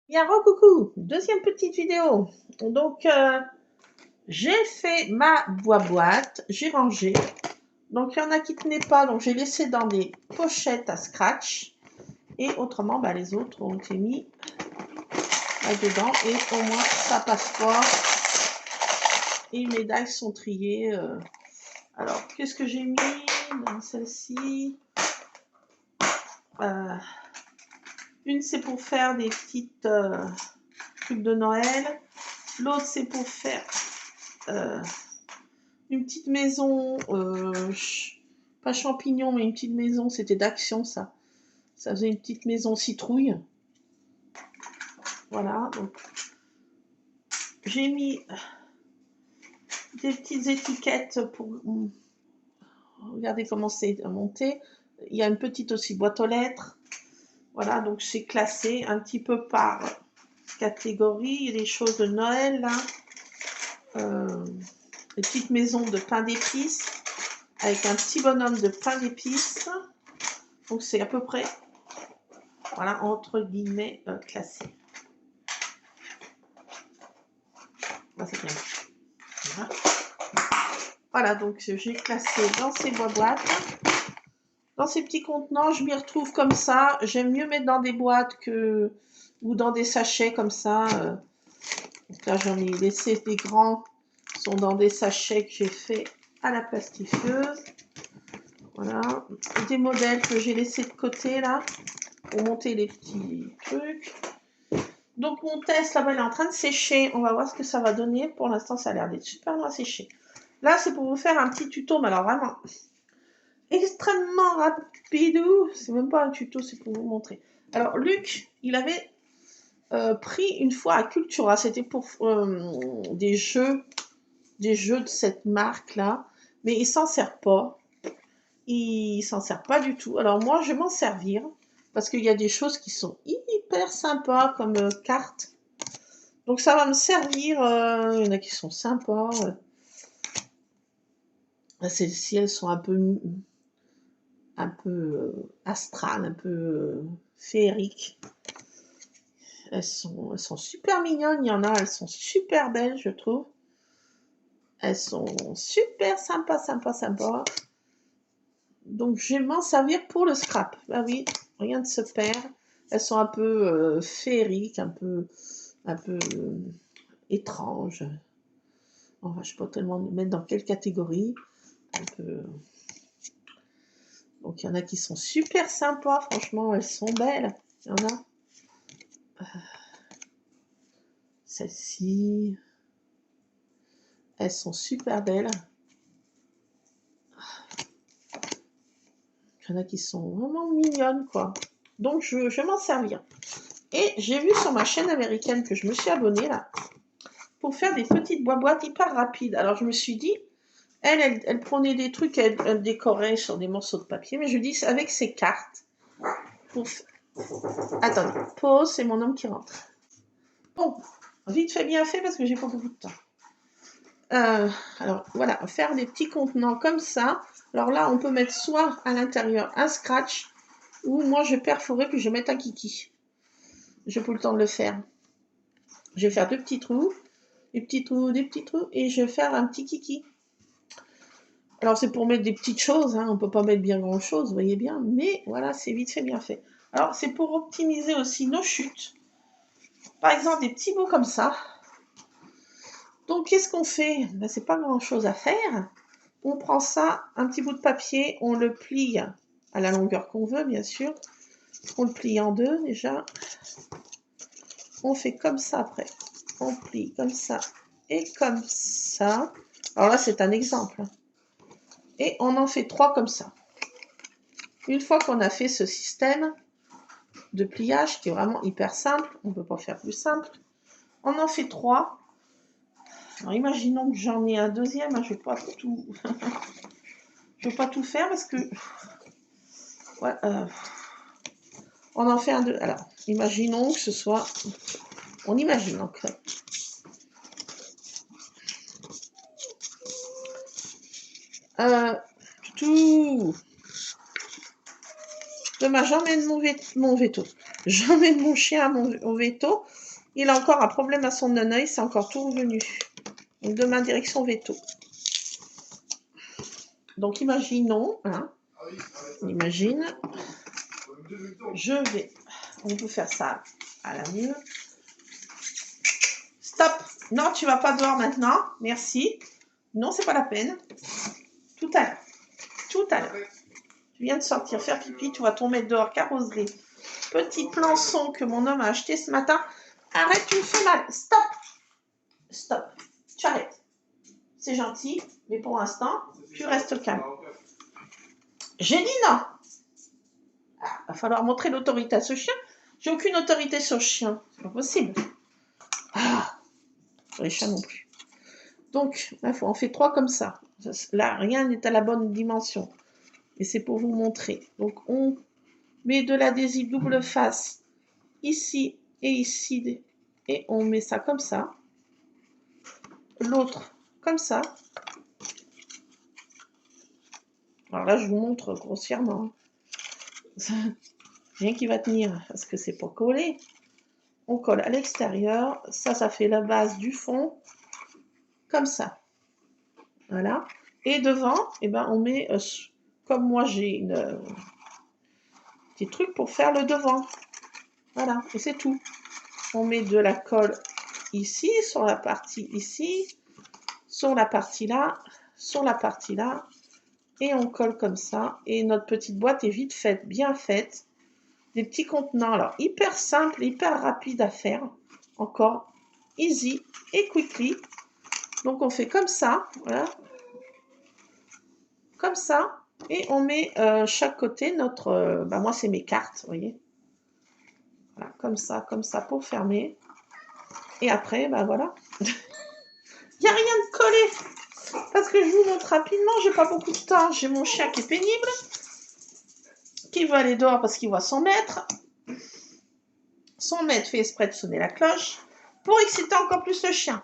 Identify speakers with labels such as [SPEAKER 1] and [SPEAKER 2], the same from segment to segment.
[SPEAKER 1] Bien, recoucou, deuxième petite vidéo. Donc, j'ai fait ma boîte, j'ai rangé. Donc, il y en a qui tenaient pas, donc j'ai laissé dans des pochettes à scratch. Et autrement, les autres ont été mis là-dedans. Et au moins, ça passe pas. Et les médailles sont triées. Alors, qu'est-ce que j'ai mis dans celle-ci? Une, c'est pour faire des petites trucs de Noël. L'autre, c'est pour faire une petite maison, pas champignon, mais une petite maison, c'était d'Action, ça. Ça faisait une petite maison citrouille. Voilà, donc j'ai mis des petites étiquettes pour regarder comment c'est monté. Il y a une petite aussi boîte aux lettres. Voilà, donc c'est classé un petit peu par catégorie. Il y a des choses de Noël, là. Des petites maisons de pain d'épices avec un petit bonhomme de pain d'épices. Donc c'est à peu près, voilà, entre guillemets, classé. Là, c'est bien. Voilà. Voilà, donc j'ai classé dans ces boîtes. Dans ces petits contenants, je m'y retrouve comme ça. J'aime mieux mettre dans des boîtes que ou dans des sachets comme ça. Donc là, j'en ai laissé des grands, sont dans des sachets que j'ai fait à la plastifieuse. Voilà, des modèles que j'ai laissés de côté là pour monter les petits trucs. Donc mon test là-bas, il est en train de sécher. On va voir ce que ça va donner. Pour l'instant, ça a l'air d'être super loin séché. Là, c'est pour vous faire un petit tuto, mais alors vraiment extrêmement rapide. C'est même pas un tuto, c'est pour vous montrer. Alors Luc, il avait pris une fois à Cultura, c'était pour des jeux de cette marque-là, mais il s'en sert pas. Il s'en sert pas du tout. Alors moi, je vais m'en servir parce qu'il y a des choses qui sont hyper sympas comme cartes. Donc ça va me servir. Il y en a qui sont sympas. Celles-ci, elles sont un peu astrales, un peu féeriques. Elles sont super mignonnes. Il y en a, elles sont super belles, je trouve. Elles sont super sympas. Donc je vais m'en servir pour le scrap. Ah oui, rien ne se perd. Elles sont un peu féeriques, un peu étranges. Enfin, je ne sais pas tellement mettre dans quelle catégorie. Un peu. Donc il y en a qui sont super sympas, franchement, elles sont belles. Il y en a. Celles-ci, elles sont super belles. Il y en a qui sont vraiment mignonnes, quoi. Donc je vais m'en servir. Et j'ai vu sur ma chaîne américaine que je me suis abonnée là pour faire des petites boîtes hyper rapides. Alors je me suis dit, elle prenait des trucs, elle décorait sur des morceaux de papier, mais je dis avec ses cartes. Pour... Attendez, pause, c'est mon homme qui rentre. Bon, vite fait, bien fait parce que j'ai pas beaucoup de temps. Alors voilà, faire des petits contenants comme ça. Alors là, on peut mettre soit à l'intérieur un scratch, ou moi je perforais puis je vais mettre un kiki. J'ai pas le temps de le faire. Je vais faire deux petits trous, des petits trous, et je vais faire un petit kiki. Alors c'est pour mettre des petites choses, hein, on peut pas mettre bien grand chose, vous voyez bien, mais voilà, c'est vite fait, bien fait. Alors c'est pour optimiser aussi nos chutes. Par exemple, des petits bouts comme ça. Donc qu'est-ce qu'on fait? C'est pas grand chose à faire. On prend ça, un petit bout de papier, on le plie à la longueur qu'on veut, bien sûr. On le plie en deux déjà. On fait comme ça après. On plie comme ça et comme ça. Alors là, c'est un exemple. Et on en fait 3 comme ça. Une fois qu'on a fait ce système de pliage qui est vraiment hyper simple, on ne peut pas faire plus simple, on en fait 3. Alors imaginons que j'en ai un deuxième, je ne vais pas tout... je vais pas tout faire parce que... Ouais, on en fait un deux. Alors, imaginons que ce soit... On imagine donc. Tout. Dommage, j'emmène mon veto. J'emmène mon chien au veto. Il a encore un problème à son œil, c'est encore tout revenu. Donc demain, direction veto. Donc imaginons, hein, imagine, on peut faire ça à la mieux. Stop. Non, tu vas pas dehors maintenant. Merci. Non, c'est pas la peine. Tout à l'heure. Tout à l'heure. Tu viens de sortir faire pipi, tu vas tomber dehors, carrosserie. Petit plançon que mon homme a acheté ce matin. Arrête, tu me fais mal. Stop. Stop. Tu arrêtes. C'est gentil, mais pour l'instant, tu restes calme. J'ai dit non. Ah, va falloir montrer l'autorité à ce chien. J'ai aucune autorité sur le chien. C'est pas possible. Ah, sur les chats non plus. Donc, là, on fait 3 comme ça. Là, rien n'est à la bonne dimension. Et c'est pour vous montrer. Donc, on met de l'adhésif double face ici et ici. Et on met ça comme ça. L'autre comme ça. Alors là, je vous montre grossièrement. Rien qui va tenir parce que c'est pas collé. On colle à l'extérieur. Ça fait la base du fond. Comme ça. Voilà. Et devant, eh ben, on met, comme moi j'ai petit truc pour faire le devant. Voilà. Et c'est tout. On met de la colle ici, sur la partie ici, sur la partie là, sur la partie là. Et on colle comme ça. Et notre petite boîte est vite faite, bien faite. Des petits contenants, alors hyper simple, hyper rapide à faire. Encore easy et quickly. Donc on fait comme ça, voilà. Comme ça. Et on met chaque côté notre... moi c'est mes cartes, vous voyez. Voilà, comme ça pour fermer. Et après, voilà. Il n'y a rien de collé. Parce que je vous montre rapidement, j'ai pas beaucoup de temps. J'ai mon chien qui est pénible. Qui veut aller dehors parce qu'il voit son maître. Son maître fait exprès de sonner la cloche pour exciter encore plus le chien.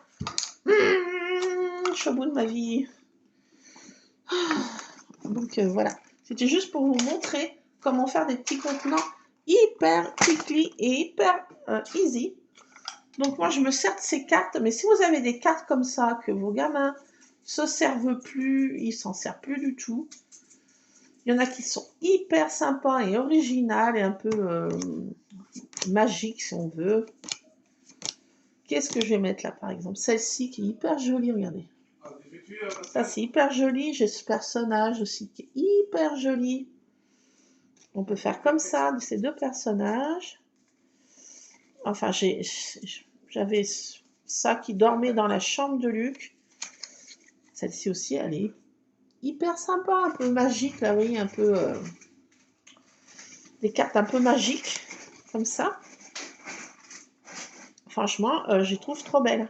[SPEAKER 1] Je suis au bout de ma vie. Donc voilà. C'était juste pour vous montrer comment faire des petits contenants hyper quickly et hyper easy. Donc moi je me sers de ces cartes, mais si vous avez des cartes comme ça, que vos gamins se servent plus, ils s'en servent plus du tout. Il y en a qui sont hyper sympas et originales et un peu magiques si on veut. Qu'est-ce que je vais mettre là par exemple? Celle-ci qui est hyper jolie, regardez. Ça c'est hyper joli, j'ai ce personnage aussi qui est hyper joli. On peut faire comme ça, de ces deux personnages. Enfin, j'avais ça qui dormait dans la chambre de Luc. Celle-ci aussi, elle est hyper sympa, un peu magique, là, vous voyez, un peu... des cartes un peu magiques, comme ça. Franchement, je les trouve trop belles.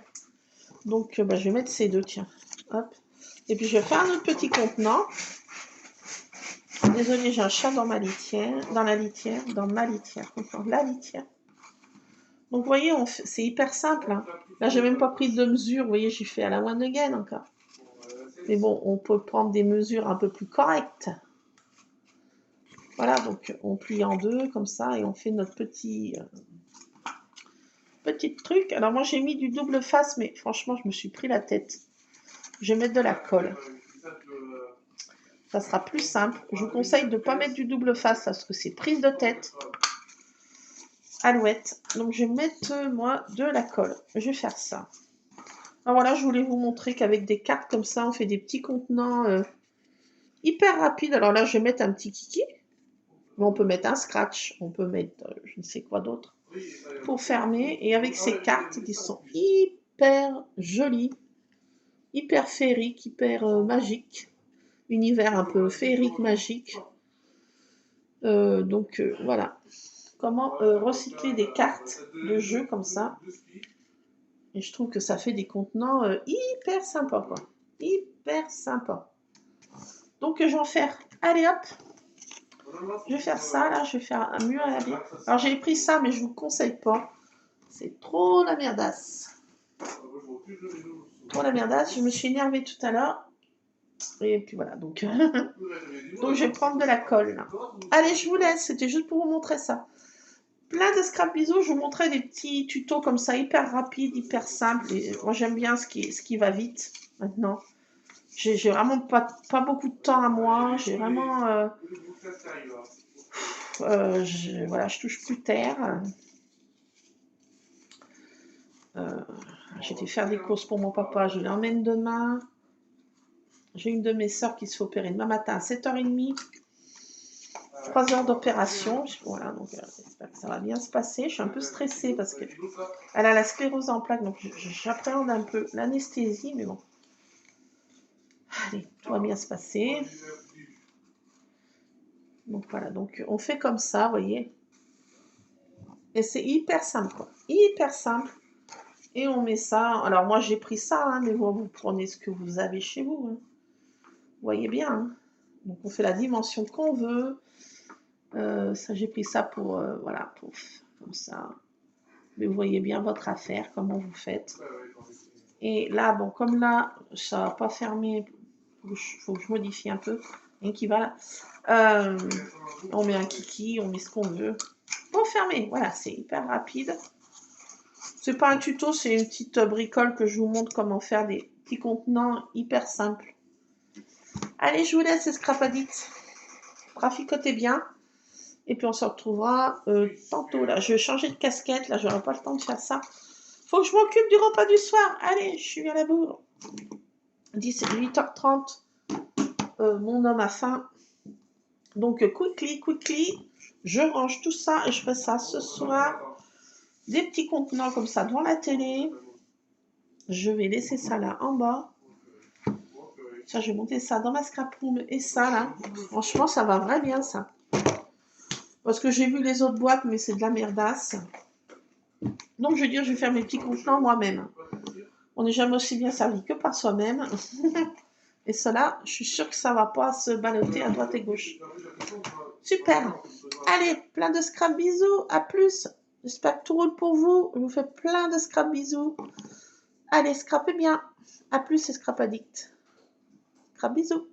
[SPEAKER 1] Donc, je vais mettre ces deux, tiens. Hop. Et puis, je vais faire un autre petit contenant. Désolée, j'ai un chat dans ma litière. La litière. Donc, vous voyez, c'est hyper simple. Hein. Là, j'ai même pas pris de mesure. Vous voyez, j'ai fait à la one again encore. Mais bon, on peut prendre des mesures un peu plus correctes. Voilà, donc on plie en deux, comme ça, et on fait notre petit truc. Alors, moi, j'ai mis du double face, mais franchement, je me suis pris la tête. Je vais mettre de la colle. Ça sera plus simple. Je vous conseille de ne pas mettre du double face, parce que c'est prise de tête. Alouette. Donc, je vais mettre, moi, de la colle. Je vais faire ça. Alors, voilà, je voulais vous montrer qu'avec des cartes comme ça, on fait des petits contenants hyper rapides. Alors là, je vais mettre un petit kiki. Mais on peut mettre un scratch. On peut mettre je ne sais quoi d'autre. Pour fermer. Et avec ces cartes qui sont hyper jolies. Hyper féeriques, hyper magiques. Univers un peu féerique, magique. Donc, voilà. Comment recycler des cartes de jeu comme ça. Et je trouve que ça fait des contenants hyper sympas, quoi. Hyper sympa. Donc, je vais en faire. Allez, hop. Je vais faire ça, là. Je vais faire un mur à la bière. Alors, j'ai pris ça, mais je vous conseille pas. C'est trop la merdasse. Trop la merdasse. Je me suis énervée tout à l'heure. Et puis voilà, donc, donc je vais prendre de la colle. Là. Allez, je vous laisse. C'était juste pour vous montrer ça. Plein de scrap bisous. Je vous montrais des petits tutos comme ça, hyper rapides, hyper simples. Et moi, j'aime bien ce qui va vite maintenant. J'ai vraiment pas beaucoup de temps à moi. J'ai vraiment... voilà, je touche plus terre. J'ai été faire des courses pour mon papa. Je l'emmène demain. J'ai une de mes sœurs qui se fait opérer demain matin à 7h30. 3 heures d'opération. Voilà, donc j'espère que ça va bien se passer. Je suis un peu stressée parce qu'elle a la sclérose en plaques, donc j'appréhende un peu l'anesthésie, mais bon. Allez, tout va bien se passer. Donc voilà, donc on fait comme ça, vous voyez. Et c'est hyper simple, quoi. Hyper simple. Et on met ça. Alors moi j'ai pris ça, hein, mais vous prenez ce que vous avez chez vous. Hein. Vous voyez bien. Hein. Donc on fait la dimension qu'on veut. Ça j'ai pris ça pour voilà, comme ça. Mais vous voyez bien votre affaire, comment vous faites. Et là, bon, comme là, ça va pas fermer. Faut que je modifie un peu. Et qui va là. On met un kiki, on met ce qu'on veut. Pour fermer, voilà, c'est hyper rapide. C'est pas un tuto, c'est une petite bricole que je vous montre comment faire des petits contenants hyper simples. Allez, je vous laisse, c'est Scrap Addict. Traficotez bien. Et puis on se retrouvera tantôt. Là, je vais changer de casquette. Là, j'aurai pas le temps de faire ça. Faut que je m'occupe du repas du soir. Allez, je suis à la bourre. 8h30. Mon homme a faim. Donc, quickly. Je range tout ça et je fais ça ce soir. Des petits contenants comme ça devant la télé. Je vais laisser ça là en bas. Ça, je vais monter ça dans ma scrap room et ça là. Franchement, ça va vraiment bien ça. Parce que j'ai vu les autres boîtes, mais c'est de la merdasse. Donc, je veux dire, je vais faire mes petits contenants moi-même. On n'est jamais aussi bien servi que par soi-même. Et cela, je suis sûre que ça ne va pas se balloter à droite et gauche. Super. Allez, plein de scrap bisous. À plus. J'espère que tout roule pour vous. Je vous fais plein de scrap bisous. Allez, scrapez bien. À plus, c'est Scrap Addict. Scrap bisous.